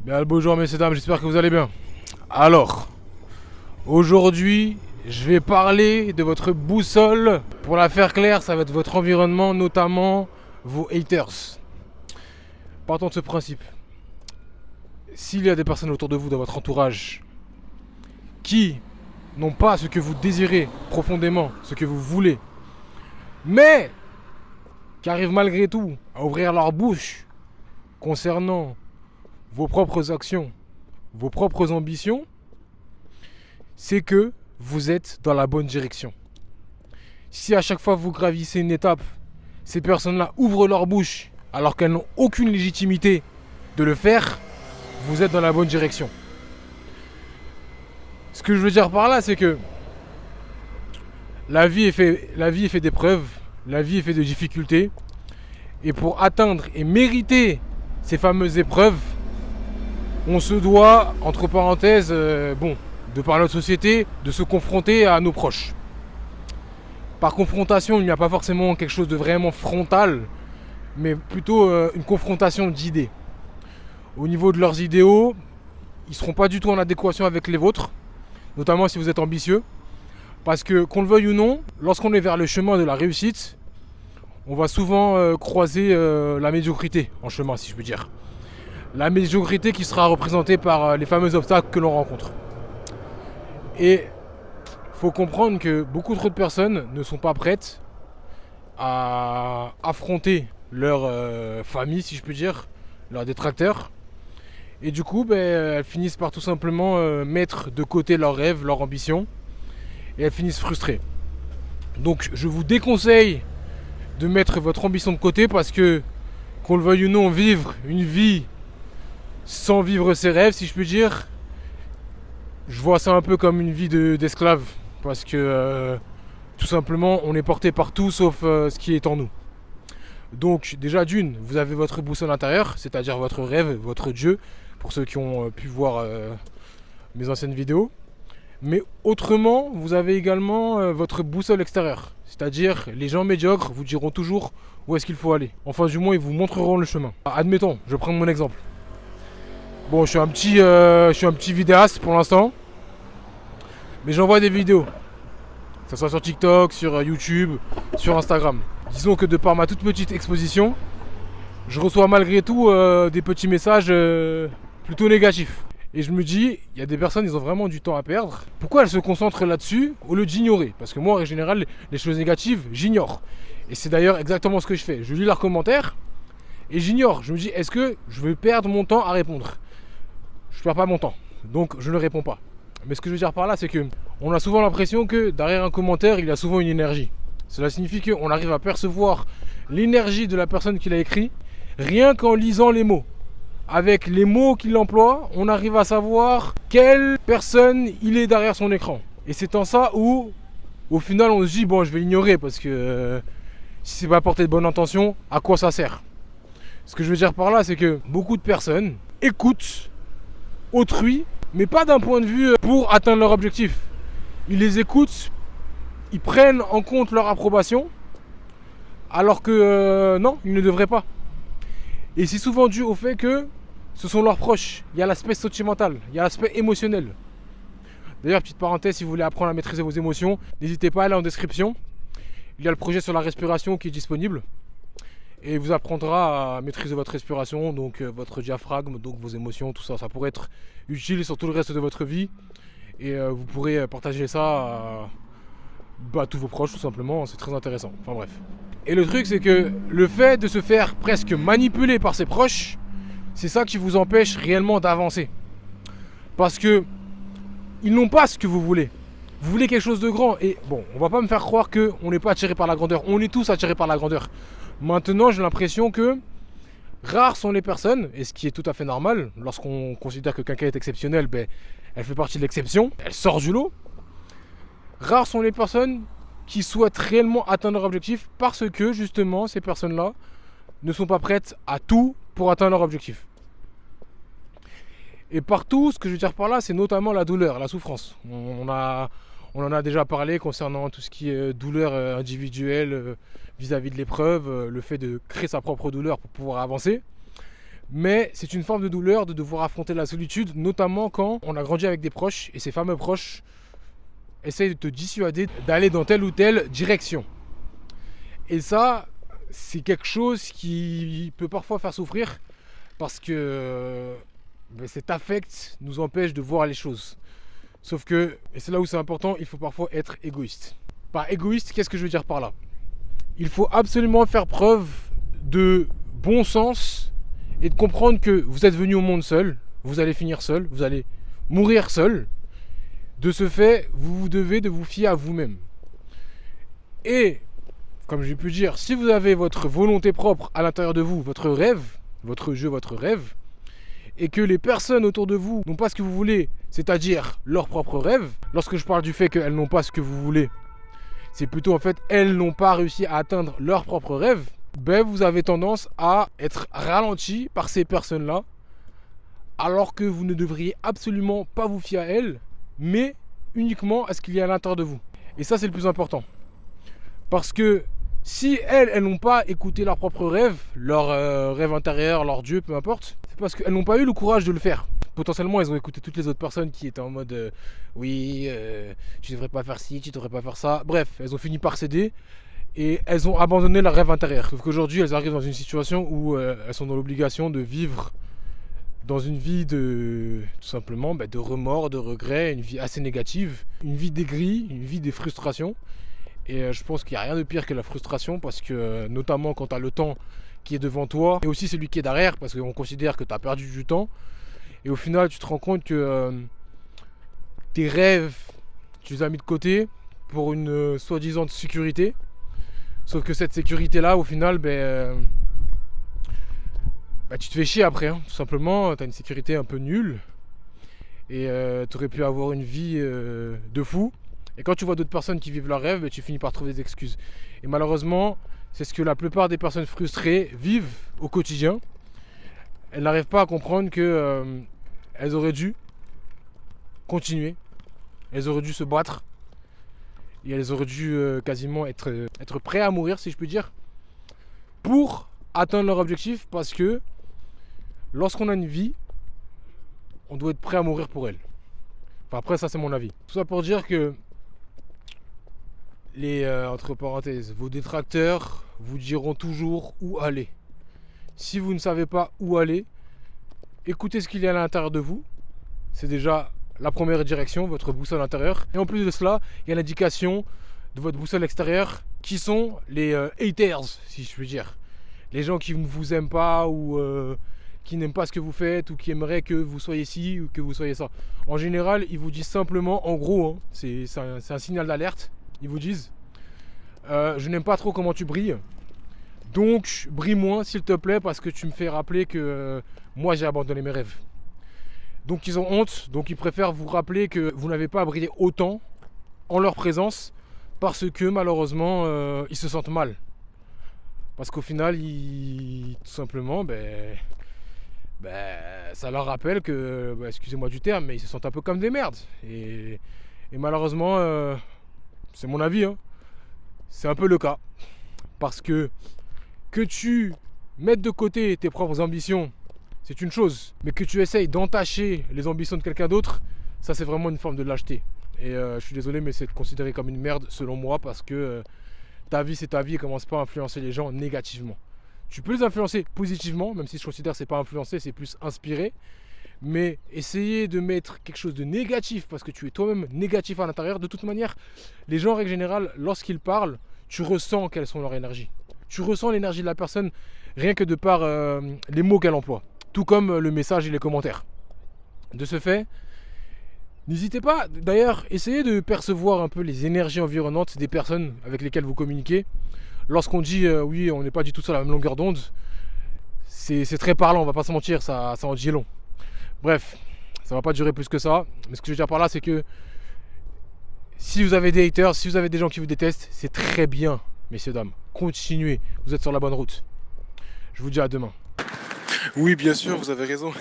Bien le bonjour messieurs dames, j'espère que vous allez bien. Alors, aujourd'hui, je vais parler de votre boussole. Pour la faire claire, ça va être votre environnement, notamment vos haters. Partons de ce principe. S'il y a des personnes autour de vous, dans votre entourage, qui n'ont pas ce que vous désirez profondément, ce que vous voulez, mais qui arrivent malgré tout à ouvrir leur bouche concernant vos propres actions, vos propres ambitions, c'est que vous êtes dans la bonne direction. Si à chaque fois vous gravissez une étape, ces personnes-là ouvrent leur bouche alors qu'elles n'ont aucune légitimité de le faire, vous êtes dans la bonne direction. Ce que je veux dire par là, c'est que la vie est fait d'épreuves, la vie est faite de difficultés, et pour atteindre et mériter ces fameuses épreuves, on se doit, entre parenthèses, de par notre société, de se confronter à nos proches. Par confrontation, il n'y a pas forcément quelque chose de vraiment frontal, mais plutôt une confrontation d'idées. Au niveau de leurs idéaux, ils ne seront pas du tout en adéquation avec les vôtres, notamment si vous êtes ambitieux. Parce que, qu'on le veuille ou non, lorsqu'on est vers le chemin de la réussite, on va souvent croiser la médiocrité en chemin, si je peux dire. La médiocrité qui sera représentée par les fameux obstacles que l'on rencontre. Et il faut comprendre que beaucoup trop de personnes ne sont pas prêtes à affronter leur famille, si je peux dire, leurs détracteurs. Et du coup, elles finissent par tout simplement mettre de côté leurs rêves, leurs ambitions. Et elles finissent frustrées. Donc je vous déconseille de mettre votre ambition de côté parce que, qu'on le veuille ou non, vivre une vie sans vivre ses rêves, si je peux dire, je vois ça un peu comme une vie d'esclave. Parce que tout simplement, on est porté par tout sauf ce qui est en nous. Donc déjà d'une, vous avez votre boussole intérieure, c'est-à-dire votre rêve, votre Dieu, pour ceux qui ont pu voir mes anciennes vidéos. Mais autrement, vous avez également votre boussole extérieure. C'est-à-dire, les gens médiocres vous diront toujours où est-ce qu'il faut aller. Enfin, du moins, ils vous montreront le chemin. Admettons, je prends mon exemple. Bon, je suis un petit vidéaste pour l'instant. Mais j'envoie des vidéos. Que ce soit sur TikTok, sur YouTube, sur Instagram. Disons que de par ma toute petite exposition, je reçois malgré tout des petits messages plutôt négatifs. Et je me dis, il y a des personnes, ils ont vraiment du temps à perdre. Pourquoi elles se concentrent là-dessus au lieu d'ignorer? Parce que moi, en général, les choses négatives, j'ignore. Et c'est d'ailleurs exactement ce que je fais. Je lis leurs commentaires et j'ignore. Je me dis, est-ce que je vais perdre mon temps à répondre? Je ne perds pas mon temps. Donc, je ne réponds pas. Mais ce que je veux dire par là, c'est que on a souvent l'impression que derrière un commentaire, il y a souvent une énergie. Cela signifie qu'on arrive à percevoir l'énergie de la personne qui l'a écrit rien qu'en lisant les mots. Avec les mots qu'il emploie, on arrive à savoir quelle personne il est derrière son écran. Et c'est en ça où, au final, on se dit, bon, je vais l'ignorer parce que si c'est pas porté de bonne intention, à quoi ça sert? Ce que je veux dire par là, c'est que beaucoup de personnes écoutent autrui, mais pas d'un point de vue pour atteindre leur objectif. Ils les écoutent, ils prennent en compte leur approbation, alors que non, ils ne devraient pas. Et c'est souvent dû au fait que ce sont leurs proches. Il y a l'aspect sentimental, il y a l'aspect émotionnel. D'ailleurs, petite parenthèse, si vous voulez apprendre à maîtriser vos émotions, n'hésitez pas à aller en description. Il y a le projet sur la respiration qui est disponible. Et il vous apprendra à maîtriser votre respiration, donc votre diaphragme, donc vos émotions, tout ça. Ça pourrait être utile sur tout le reste de votre vie. Et vous pourrez partager ça à tous vos proches, tout simplement. C'est très intéressant. Enfin bref. Et le truc, c'est que le fait de se faire presque manipuler par ses proches, c'est ça qui vous empêche réellement d'avancer. Parce que ils n'ont pas ce que vous voulez. Vous voulez quelque chose de grand. Et bon, on va pas me faire croire qu'on n'est pas attiré par la grandeur. On est tous attirés par la grandeur. Maintenant, j'ai l'impression que rares sont les personnes, et ce qui est tout à fait normal, lorsqu'on considère que quelqu'un est exceptionnel, elle fait partie de l'exception, elle sort du lot. Rares sont les personnes qui souhaitent réellement atteindre leur objectif parce que justement ces personnes-là ne sont pas prêtes à tout pour atteindre leur objectif. Et partout, ce que je veux dire par là, c'est notamment la douleur, la souffrance. On en a déjà parlé concernant tout ce qui est douleur individuelle vis-à-vis de l'épreuve, le fait de créer sa propre douleur pour pouvoir avancer. Mais c'est une forme de douleur de devoir affronter la solitude, notamment quand on a grandi avec des proches et ces fameux proches essayent de te dissuader d'aller dans telle ou telle direction. Et ça, c'est quelque chose qui peut parfois faire souffrir parce que cet affect nous empêche de voir les choses. Sauf que, et c'est là où c'est important, il faut parfois être égoïste. Par égoïste, qu'est-ce que je veux dire par là? Il faut absolument faire preuve de bon sens et de comprendre que vous êtes venu au monde seul, vous allez finir seul, vous allez mourir seul. De ce fait, vous devez de vous fier à vous-même. Et, comme j'ai pu dire, si vous avez votre volonté propre à l'intérieur de vous, votre rêve, votre jeu, votre rêve, et que les personnes autour de vous n'ont pas ce que vous voulez, c'est-à-dire leur propre rêve, lorsque je parle du fait qu'elles n'ont pas ce que vous voulez, c'est plutôt en fait elles n'ont pas réussi à atteindre leur propre rêve, vous avez tendance à être ralenti par ces personnes-là, alors que vous ne devriez absolument pas vous fier à elles, mais uniquement à ce qu'il y a à l'intérieur de vous. Et ça, c'est le plus important. Parce que si elles n'ont pas écouté leur propre rêve, leur rêve intérieur, leur Dieu, peu importe, c'est parce qu'elles n'ont pas eu le courage de le faire. Potentiellement, elles ont écouté toutes les autres personnes qui étaient en mode oui, tu devrais pas faire ci, tu devrais pas faire ça. Bref, elles ont fini par céder et elles ont abandonné leur rêve intérieur. Sauf qu'aujourd'hui, elles arrivent dans une situation où elles sont dans l'obligation de vivre dans une vie de, tout simplement, de remords, de regrets, une vie assez négative, une vie d'aigri, une vie de frustration. Et je pense qu'il n'y a rien de pire que la frustration parce que, notamment quand tu as le temps qui est devant toi et aussi celui qui est derrière parce qu'on considère que tu as perdu du temps. Et au final, tu te rends compte que tes rêves, tu les as mis de côté pour une soi-disant sécurité. Sauf que cette sécurité-là, au final, tu te fais chier après, hein. Tout simplement, tu as une sécurité un peu nulle et tu aurais pu avoir une vie de fou. Et quand tu vois d'autres personnes qui vivent leurs rêves, tu finis par trouver des excuses. Et malheureusement, c'est ce que la plupart des personnes frustrées vivent au quotidien. Elles n'arrivent pas à comprendre que elles auraient dû continuer, elles auraient dû se battre et elles auraient dû quasiment être prêtes à mourir, si je puis dire, pour atteindre leur objectif, parce que lorsqu'on a une vie, on doit être prêt à mourir pour elle. Enfin, après, ça c'est mon avis. Tout ça pour dire que les, entre parenthèses, vos détracteurs vous diront toujours où aller. Si vous ne savez pas où aller, écoutez ce qu'il y a à l'intérieur de vous. C'est déjà la première direction, votre boussole intérieure. Et en plus de cela, il y a l'indication de votre boussole extérieure qui sont les haters, si je puis dire. Les gens qui ne vous aiment pas ou qui n'aiment pas ce que vous faites ou qui aimeraient que vous soyez ci ou que vous soyez ça. En général, ils vous disent simplement, en gros, hein, c'est un signal d'alerte. Ils vous disent je n'aime pas trop comment tu brilles. Donc, brille moins s'il te plaît parce que tu me fais rappeler que moi j'ai abandonné mes rêves. Donc ils ont honte, donc ils préfèrent vous rappeler que vous n'avez pas à briller autant en leur présence parce que malheureusement ils se sentent mal. Parce qu'au final, tout simplement, ça leur rappelle que, excusez-moi du terme, mais ils se sentent un peu comme des merdes. Et malheureusement, c'est mon avis, hein, c'est un peu le cas. Parce que tu mettes de côté tes propres ambitions, c'est une chose. Mais que tu essayes d'entacher les ambitions de quelqu'un d'autre, ça c'est vraiment une forme de lâcheté. Et je suis désolé, mais c'est considéré comme une merde selon moi parce que ta vie c'est ta vie et commence pas à influencer les gens négativement. Tu peux les influencer positivement, même si je considère que c'est pas influencer, c'est plus inspirer. Mais essayer de mettre quelque chose de négatif parce que tu es toi-même négatif à l'intérieur, de toute manière, les gens en règle générale, lorsqu'ils parlent, tu ressens quelles sont leurs énergies. Tu ressens l'énergie de la personne rien que de par les mots qu'elle emploie. Tout comme le message et les commentaires. De ce fait, n'hésitez pas, d'ailleurs, essayez de percevoir un peu les énergies environnantes des personnes avec lesquelles vous communiquez. Lorsqu'on dit oui, on n'est pas du tout sur la même longueur d'onde, c'est très parlant, on va pas se mentir, ça en dit long. Bref, ça va pas durer plus que ça. Mais ce que je veux dire par là, c'est que si vous avez des haters, si vous avez des gens qui vous détestent, c'est très bien, messieurs, dames. Continuez, vous êtes sur la bonne route. Je vous dis à demain. Oui, bien sûr, vous avez raison.